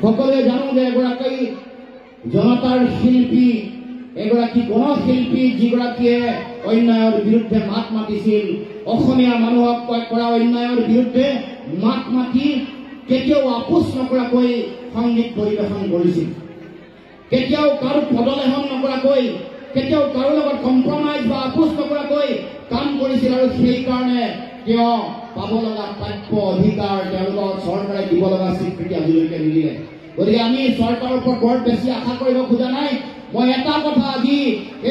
সকলোৱে জানো যে এগৰাকী জনতাৰ শিল্পী, এগৰাকী গণশিল্পী, যিগৰাকীয়ে অন্যায়ৰ বিৰুদ্ধে মাত মাতিছিল, অসমীয়া মানুহক কৰা অন্যায়ৰ বিৰুদ্ধে মাত মাতি কেতিয়াও আপোচ নকৰাকৈ সংগীত পৰিৱেশন কৰিছিল, কেতিয়াও কাৰো পদলেহন নকৰাকৈ, কেতিয়াও কাৰো লগত কম্প্ৰমাইজ বা আপোচ নকৰাকৈ কাম কৰিছিল। আৰু সেইকাৰণে তেওঁ পাব লগা প্ৰাপ্য অধিকাৰ তেওঁলোকৰ চৰকাৰে দিব লগা স্বীকৃতি আজিলৈকে নিদিলে। গতিকে আমি চৰকাৰৰ ওপৰত বৰ বেছি আশা কৰিব খোজা নাই। মই এটা কথা আজি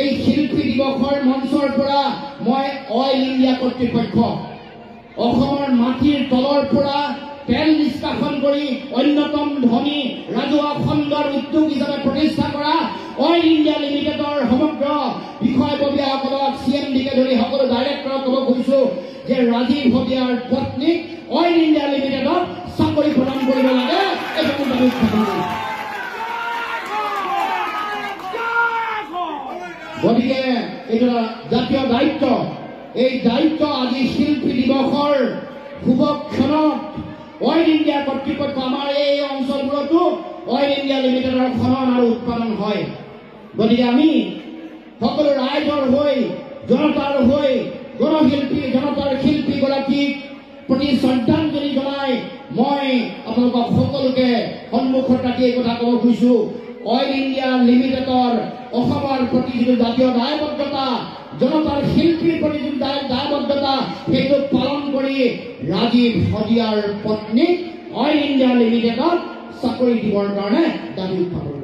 এই শিল্পী দিৱসৰ মঞ্চৰ পৰা মই অইল ইণ্ডিয়া কৰ্তৃপক্ষ, অসমৰ মাটিৰ তলৰ পৰা তেল নিষ্কাশন কৰি অন্যতম ধনী ৰাজহুৱা খণ্ডৰ উদ্যোগ হিচাপে প্ৰতিষ্ঠা কৰা অইল ইণ্ডিয়া লিমিটেডৰ সমগ্ৰ বিষয়ববীয়াসকলক, CMDকে ধৰি সকলো ডাইৰেক্টৰক ক'ব খুজিছো যে ৰাজীৱ ভটিয়াৰ পত্নীক অইল ইণ্ডিয়া লিমিটেডত চাকৰি প্ৰদান কৰিব লাগে। এইটো দাবী উত্থাপন কৰিছো। গতিকে এইটো জাতীয় দায়িত্ব। এই দায়িত্ব আজি শিল্পী দিৱসৰ শুভ ক্ষণত অইল ইণ্ডিয়া কৰ্তৃপক্ষ, আমাৰ এই অঞ্চলবোৰতো অইল ইণ্ডিয়া লিমিটেডৰ খনন আৰু উৎপাদন হয়। গতিকে আমি সকলো ৰাইজৰ হৈ, জনতাৰ হৈ, গণশিল্পী, জনতাৰ শিল্পীগৰাকীক প্ৰতি শ্ৰদ্ধাঞ্জলি জনাই মই আপোনালোকক সকলোকে সন্মুখত ৰাখি এই কথা ক'ব খুজিছো, অইল ইণ্ডিয়া লিমিটেডৰ অসমৰ প্ৰতি যিটো জাতীয় দায়বদ্ধতা, জনতাৰ শিল্পীৰ প্ৰতি যিটো দায়বদ্ধতা, সেইটো পালন কৰি ৰাজীৱ ভটিয়াৰ পত্নীক অইল ইণ্ডিয়া লিমিটেডত চাকৰি দিবৰ কাৰণে দাবী উত্থাপন